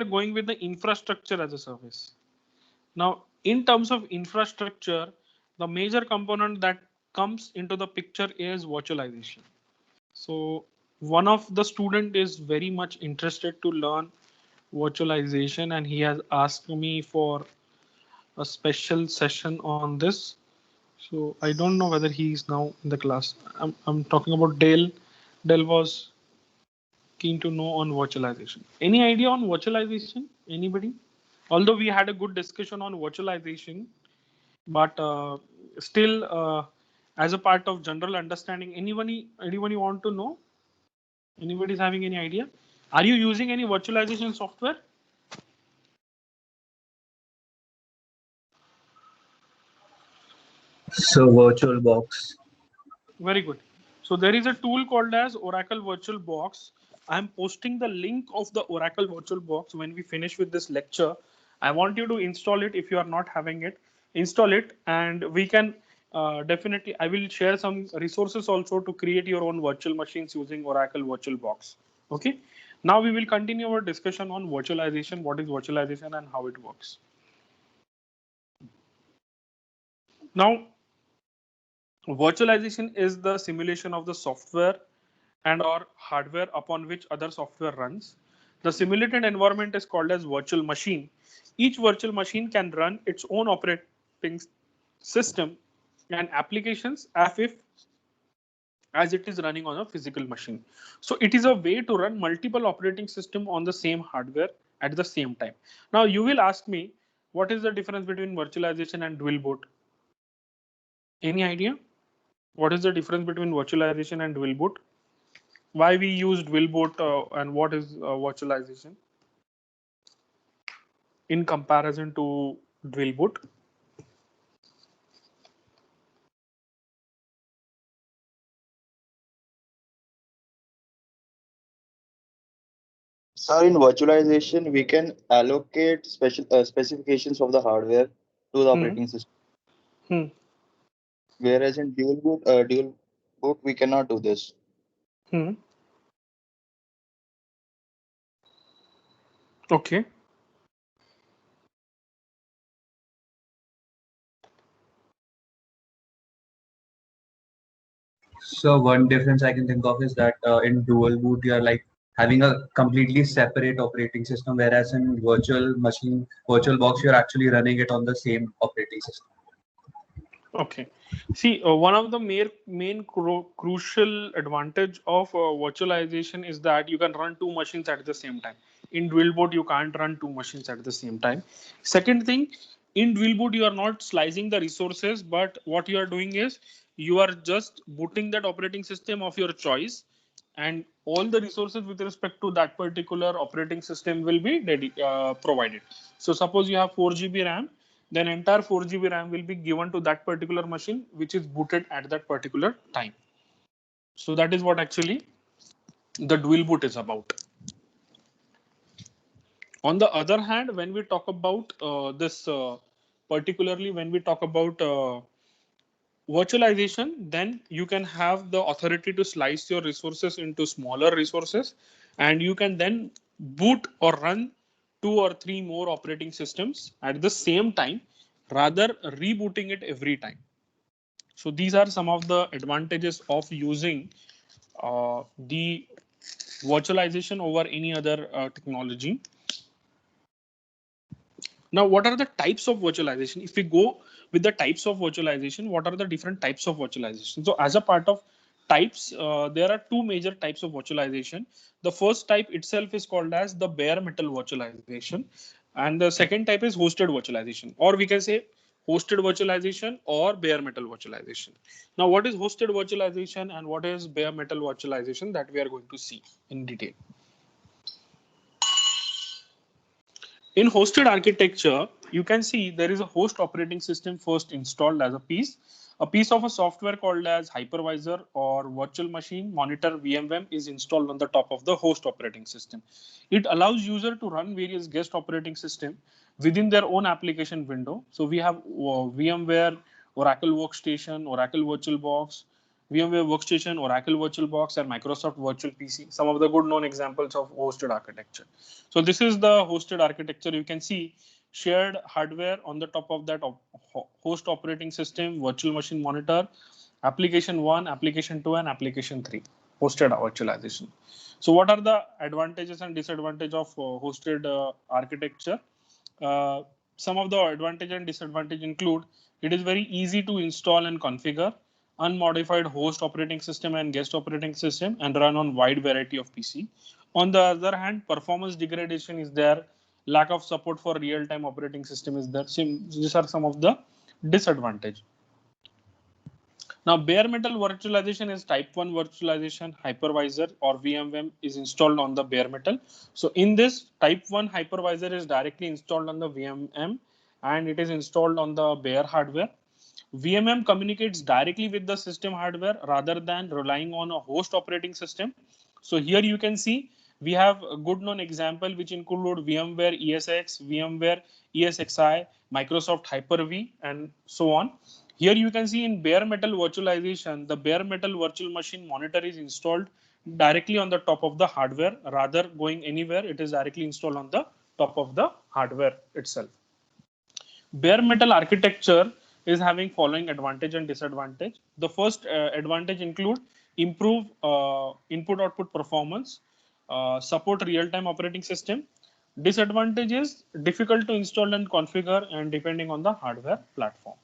going with the infrastructure as a service. Now, in terms of infrastructure, the major component that comes into the picture is virtualization. So one of the student is very much interested to learn virtualization, and he has asked me for a special session on this. So I don't know whether he is now in the class. I'm talking about Dale. Dale was keen to know on virtualization. Any idea on virtualization? Anybody? Although we had a good discussion on virtualization, but still, as a part of general understanding, anybody want to know? Anybody's having any idea? Are you using any virtualization software? So VirtualBox. Very good. So there is a tool called as Oracle VirtualBox. I'm posting the link of the Oracle VirtualBox when we finish with this lecture. I want you to install it if you are not having it. Install it, and we can definitely. I will share some resources also to create your own virtual machines using Oracle VirtualBox. Okay. Now we will continue our discussion on virtualization. What is virtualization and how it works? Now, virtualization is the simulation of the software and or hardware upon which other software runs. The simulated environment is called as virtual machine. Each virtual machine can run its own operating system and applications as it is running on a physical machine. So it is a way to run multiple operating system on the same hardware at the same time. Now you will ask me, what is the difference between virtualization and dual boot? Any idea? What is the difference between virtualization and dual boot? Why we use dual boot and what is virtualization in comparison to dual boot? So in virtualization, we can allocate special specifications of the hardware to the Hmm. operating system, Hmm. whereas in dual boot, we cannot do this. Hmm. Okay. So one difference I can think of is that in dual boot you are like having a completely separate operating system, whereas in VirtualBox, you're actually running it on the same operating system. Okay. See, one of the main crucial advantage of virtualization is that you can run two machines at the same time. In dual boot, you can't run two machines at the same time. Second thing, in dual boot, you are not slicing the resources, but what you are doing is you are just booting that operating system of your choice, and all the resources with respect to that particular operating system will be provided. So suppose you have 4 GB RAM, then entire 4 GB RAM will be given to that particular machine which is booted at that particular time. So that is what actually the dual boot is about. On the other hand, when we talk about this, particularly when we talk about virtualization, then you can have the authority to slice your resources into smaller resources, and you can then boot or run two or three more operating systems at the same time rather rebooting it every time. So these are some of the advantages of using the virtualization over any other technology. Now, what are the types of virtualization? If we go with the types of virtualization, what are the different types of virtualization? So as a part of types, there are two major types of virtualization. The first type itself is called as the bare metal virtualization. And the second type is hosted virtualization, or we can say hosted virtualization or bare metal virtualization. Now, what is hosted virtualization and what is bare metal virtualization, that we are going to see in detail. In hosted architecture, you can see there is a host operating system first installed as a piece. A piece of a software called as hypervisor or virtual machine monitor VMware is installed on the top of the host operating system. It allows user to run various guest operating system within their own application window. So we have VMware, Oracle Workstation, Oracle VirtualBox, VMware Workstation, Oracle VirtualBox, and Microsoft Virtual PC. Some of the good known examples of hosted architecture. So this is the hosted architecture. You can see shared hardware on the top of that host operating system, virtual machine monitor, application 1, application 2, and application 3, hosted virtualization. So what are the advantages and disadvantages of hosted architecture? Uh, some of the advantage and disadvantage include it is very easy to install and configure unmodified host operating system and guest operating system and run on wide variety of PC. On the other hand, performance degradation is there, lack of support for real-time operating system is there. These are some of the disadvantage. Now, bare metal virtualization is type 1 virtualization hypervisor or VMware is installed on the bare metal. So in this, type 1 hypervisor is directly installed on the VMM and it is installed on the bare hardware. VMM communicates directly with the system hardware rather than relying on a host operating system. So here you can see we have a good known example which include VMware ESX, VMware ESXi, Microsoft Hyper-V, and so on. Here you can see in bare metal virtualization, the bare metal virtual machine monitor is installed directly on the top of the hardware rather going anywhere. It is directly installed on the top of the hardware itself. Bare metal architecture is having following advantage and disadvantage. The first advantage include improve input output performance, support real time operating system. Disadvantage is difficult to install and configure and depending on the hardware platform.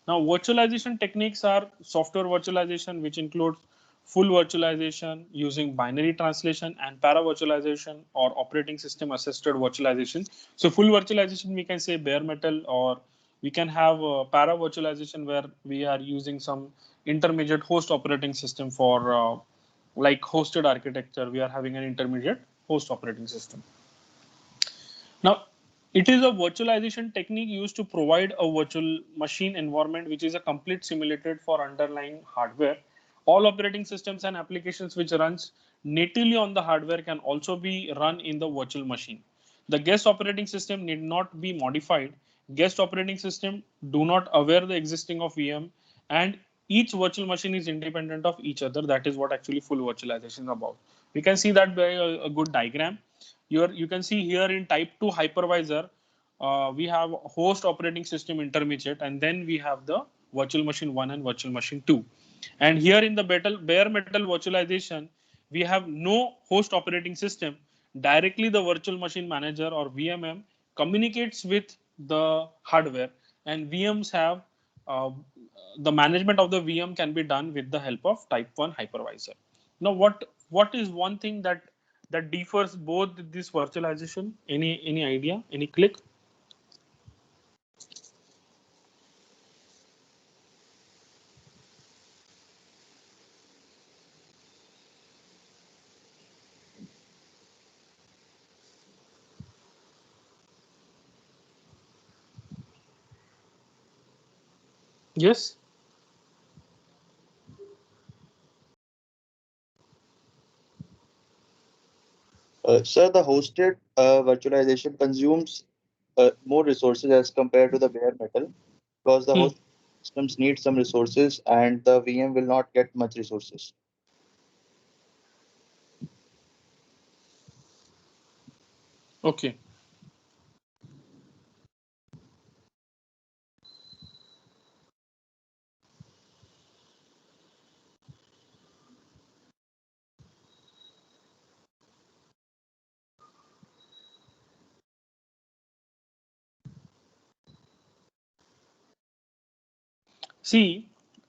Now, virtualization techniques are software virtualization, which includes full virtualization using binary translation and para virtualization or operating system assisted virtualization. So, full virtualization, we can say bare metal, or we can have para virtualization where we are using some intermediate host operating system for like hosted architecture. We are having an intermediate host operating system. Now, it is a virtualization technique used to provide a virtual machine environment, which is a complete simulated for underlying hardware. All operating systems and applications which runs natively on the hardware can also be run in the virtual machine. The guest operating system need not be modified. Guest operating system do not aware the existing of VM, and each virtual machine is independent of each other. That is what actually full virtualization is about. We can see that by a good diagram. You can see here in type 2 hypervisor, we have host operating system intermediate, and then we have the virtual machine 1 and virtual machine 2. And here in the bare metal virtualization, we have no host operating system. Directly the virtual machine manager or VMM communicates with the hardware, and VMs have the management of the VM can be done with the help of type 1 hypervisor. Now, what is one thing that differs both this virtualization? Any idea? Any click? Yes. Sir, the hosted virtualization consumes more resources as compared to the bare metal because the Hmm. host systems need some resources and the VM will not get much resources. Okay. See,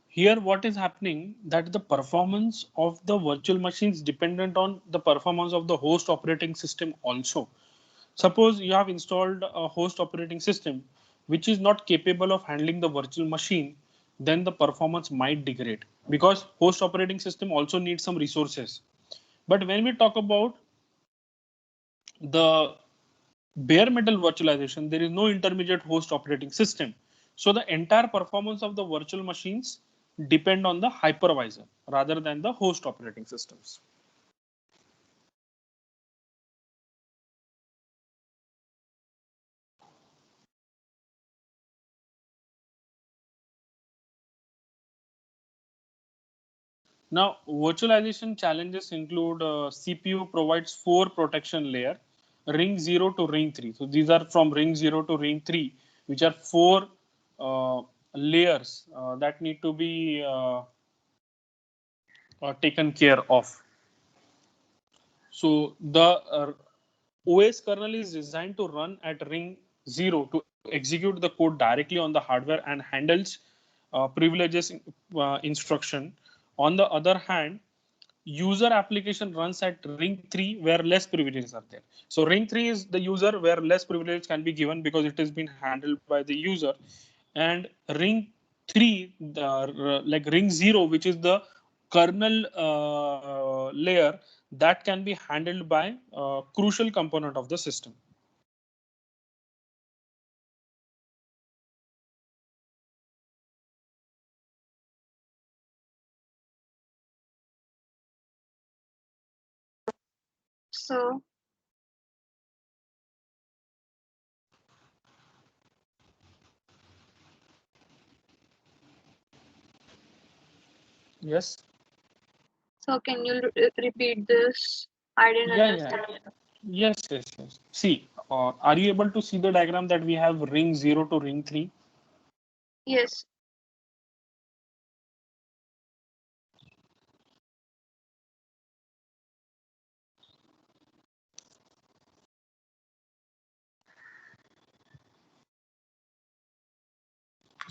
here what is happening that the performance of the virtual machines dependent on the performance of the host operating system also. Suppose you have installed a host operating system which is not capable of handling the virtual machine, then the performance might degrade because host operating system also needs some resources. But when we talk about the bare metal virtualization, there is no intermediate host operating system. So the entire performance of the virtual machines depend on the hypervisor rather than the host operating systems. Now, virtualization challenges include CPU provides 4 protection layer, ring 0 to ring 3. So these are from ring 0 to ring 3, which are 4 layers that need to be taken care of. So the OS kernel is designed to run at ring 0 to execute the code directly on the hardware and handles privileges instruction. On the other hand, user application runs at ring 3 where less privileges are there. So ring 3 is the user where less privilege can be given because it has been handled by the user. And ring 3, like ring 0, which is the kernel layer, that can be handled by a crucial component of the system. So Yes. so can you repeat this? I didn't Yeah, understand. yeah. Yes, yes, yes. See, are you able to see the diagram that we have ring 0 to ring 3? Yes.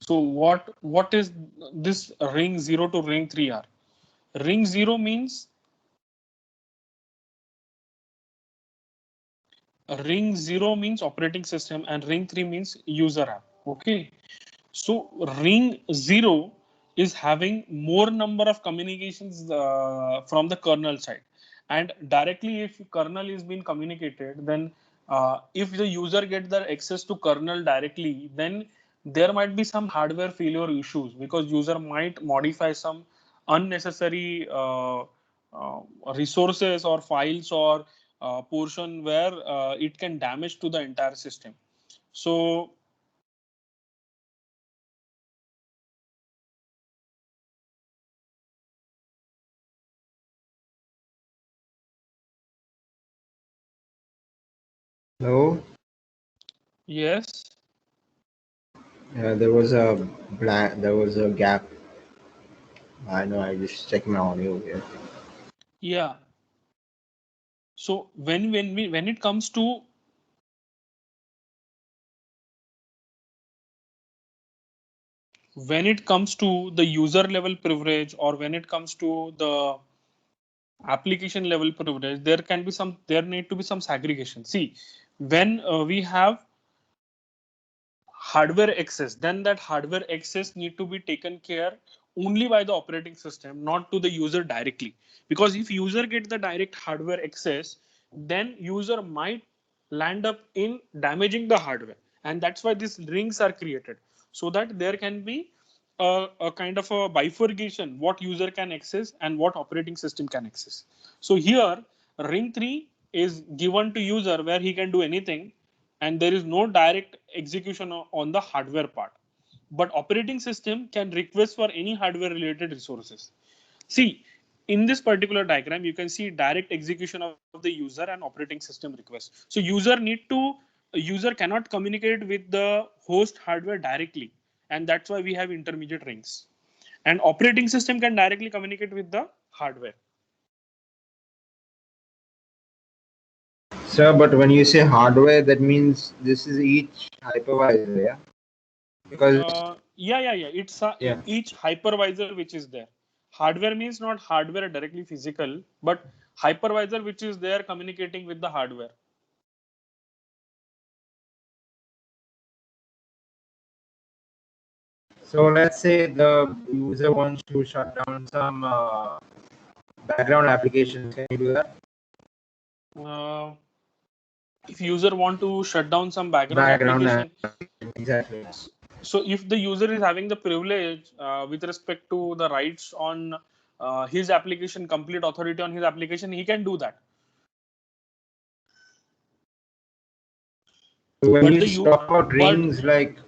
So what is this ring 0 to ring 3 are? Ring 0 means operating system and ring 3 means user app. Okay. So ring 0 is having more number of communications from the kernel side, and directly if kernel is being communicated, then if the user get the access to kernel directly, then there might be some hardware failure issues because user might modify some unnecessary resources or files or portion where it can damage to the entire system. So Hello. yes. There was a blank. There was a gap. I know. I just checked my audio here. Yeah. So when it comes to the user level privilege, or when it comes to the application level privilege, there need to be some segregation. See, when we have hardware access, then that hardware access need to be taken care only by the operating system, not to the user directly. Because if user get the direct hardware access, then user might land up in damaging the hardware, and that's why these rings are created, so that there can be a kind of a bifurcation what user can access and what operating system can access. So here ring 3 is given to user where he can do anything, and there is no direct execution on the hardware part, but operating system can request for any hardware related resources. See, in this particular diagram, you can see direct execution of the user and operating system request. So user cannot communicate with the host hardware directly, and that's why we have intermediate rings. And operating system can directly communicate with the hardware. Sir, but when you say hardware, that means this is each hypervisor, yeah? Because Yeah. It's yeah. each hypervisor which is there. Hardware means not hardware directly physical, but hypervisor which is there communicating with the hardware. So let's say the user wants to shut down some background applications. Can you do that? If user want to shut down some background application, Exactly. so if the user is having the privilege with respect to the rights on his application, complete authority on his application, he can do that. So when But you the you talk about but rings, like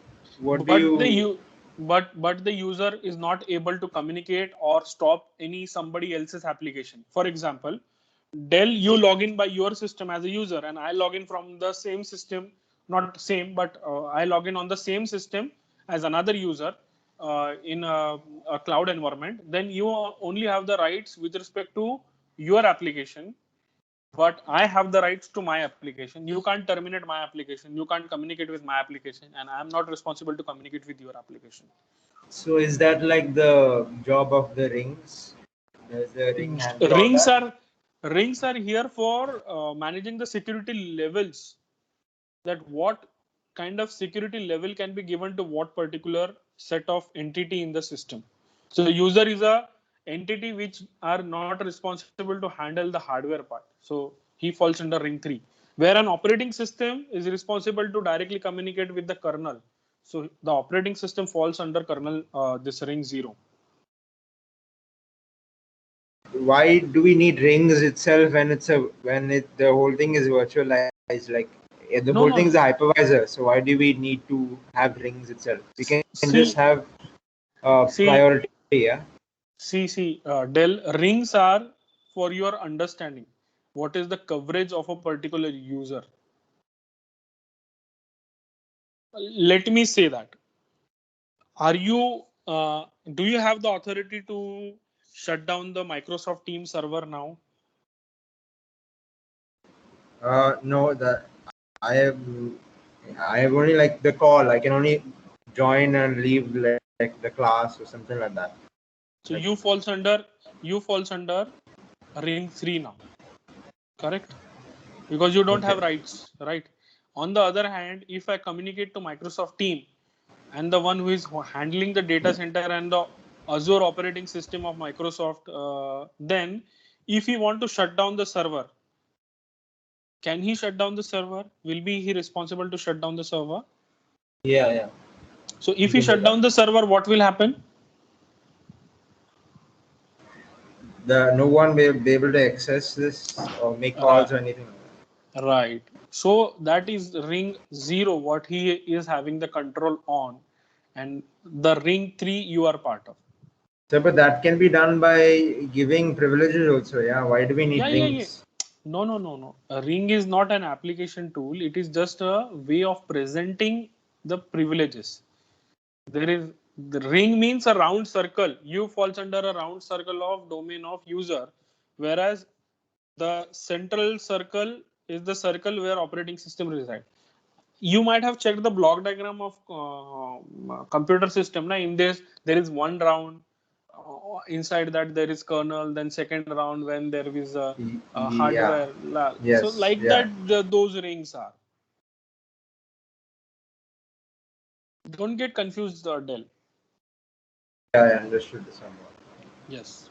what do but the you? you but the user is not able to communicate or stop somebody else's application. For example, Dell, you log in by your system as a user, and I log in from the same system, not same, but I log in on the same system as another user in a cloud environment. Then you only have the rights with respect to your application, but I have the rights to my application. You can't terminate my application. You can't communicate with my application, and I'm not responsible to communicate with your application. So is that like the job of the rings? Does the ring handle all Rings that? are here for managing the security levels. That what kind of security level can be given to what particular set of entity in the system. So the user is a entity which are not responsible to handle the hardware part. So he falls under ring 3, where an operating system is responsible to directly communicate with the kernel. So the operating system falls under kernel this ring 0. Why do we need rings itself when the whole thing is virtualized? Like the No, whole no, thing is a no. hypervisor. So why do we need to have rings itself? We can just See, have see, priority. Yeah. Dell, rings are for your understanding. What is the coverage of a particular user? Let me say that. Do you have the authority to shut down the Microsoft Teams server now? No, I have I have only like the call. I can only join and leave like the class or something like that. So Like, you falls under ring 3 now, correct? Because you don't have okay. rights, right? On the other hand, if I communicate to Microsoft Team and the one who is handling the data center and the Azure operating system of Microsoft, then if he want to shut down the server, can he shut down the server? Will be he responsible to shut down the server? Yeah. So You if he can do shut down that. the server, what will happen? No one will be able to access this or make calls or anything like that. Right. So that is ring 0, what he is having the control on, and the ring 3 you are part of. So, but that can be done by giving privileges also. Yeah. Why do we need Yeah. rings? No. A ring is not an application tool. It is just a way of presenting the privileges. The ring means a round circle. You falls under a round circle of domain of user, whereas the central circle is the circle where operating system resides. You might have checked the block diagram of computer system. In this, there is one round. Inside that there is kernel. Then second round when there is a Yeah. hardware. So Yes. like Yeah. that, those rings are. Don't get confused, Dell. Yeah. I understood this somewhat. Yes.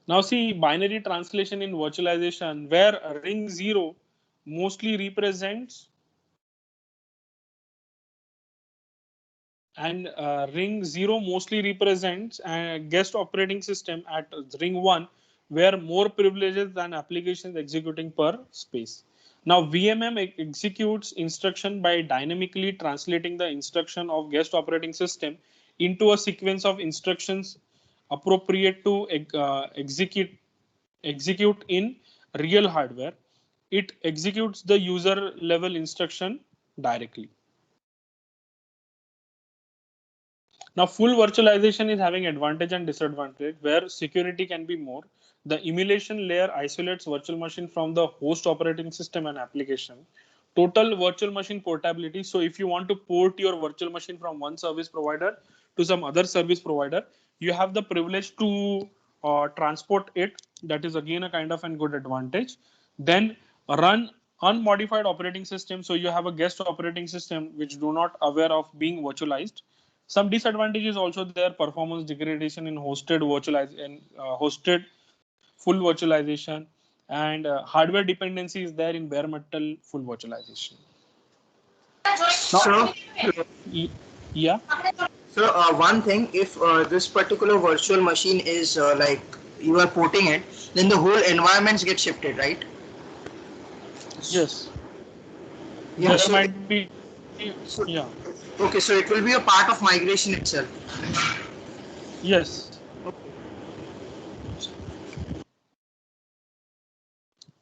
Now see binary translation in virtualization, where ring 0 mostly represents and ring 0 mostly represents a guest operating system at ring 1, where more privileges than applications executing per space. Now VMM executes instruction by dynamically translating the instruction of guest operating system into a sequence of instructions appropriate to execute in real hardware. It executes the user level instruction directly. Now, full virtualization is having advantage and disadvantage, where security can be more. The emulation layer isolates virtual machine from the host operating system and application. Total virtual machine portability. So if you want to port your virtual machine from one service provider to some other service provider, you have the privilege to transport it. That is again a kind of a good advantage. Then run unmodified operating system. So you have a guest operating system which do not aware of being virtualized. Some disadvantages also there: performance degradation in hosted full virtualization, and hardware dependency is there in bare metal full virtualization. So, Yeah. so one thing, if this particular virtual machine is like you are porting it, then the whole environments get shifted, right? Yes. Yeah. There might be. So, Yeah. Okay, so it will be a part of migration itself. Yes.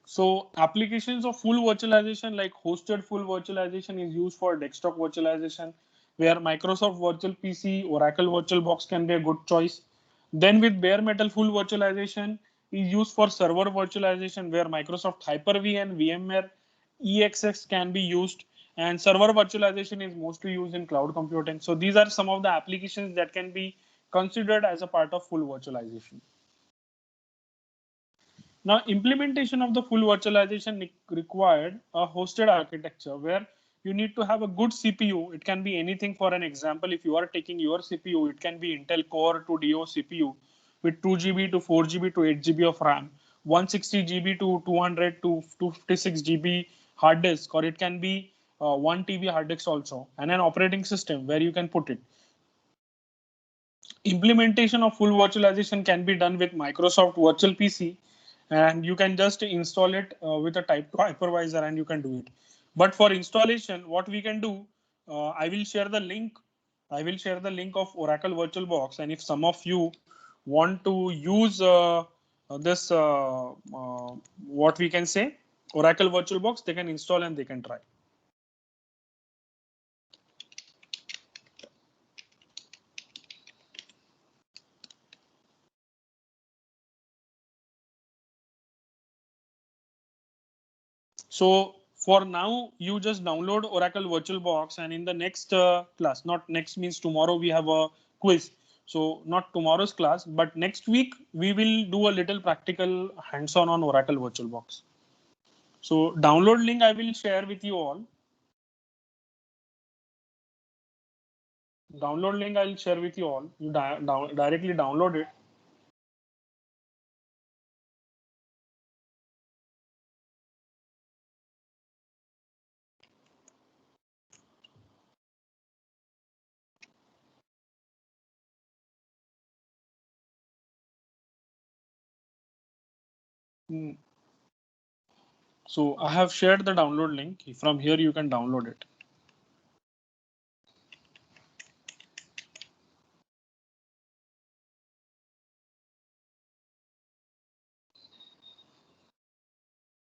So applications of full virtualization like hosted full virtualization is used for desktop virtualization, where Microsoft Virtual PC, Oracle VirtualBox can be a good choice. Then with bare metal full virtualization is used for server virtualization, where Microsoft Hyper-V and VMware EXX can be used. And server virtualization is mostly used in cloud computing. So these are some of the applications that can be considered as a part of full virtualization. Now, implementation of the full virtualization required a hosted architecture where you need to have a good CPU. It can be anything. For an example, if you are taking your CPU, it can be Intel Core 2 Duo CPU with 2 GB to 4 GB to 8 GB of RAM, 160 GB to 200 to 256 GB hard disk, or it can be 1 TB hard disk also, and an operating system where you can put it. Implementation of full virtualization can be done with Microsoft Virtual PC, and you can just install it with a type 2 hypervisor and you can do it. But for installation, what we can do, I will share the link. I will share the link of Oracle VirtualBox, and if some of you want to use this, what we can say, Oracle VirtualBox, they can install and they can try. So for now, you just download Oracle VirtualBox, and in the next class, not next means tomorrow, we have a quiz. So not tomorrow's class, but next week we will do a little practical hands-on on Oracle VirtualBox. So download link I will share with you all. Download link I'll share with you all. You directly download it. So I have shared the download link. From here you can download it.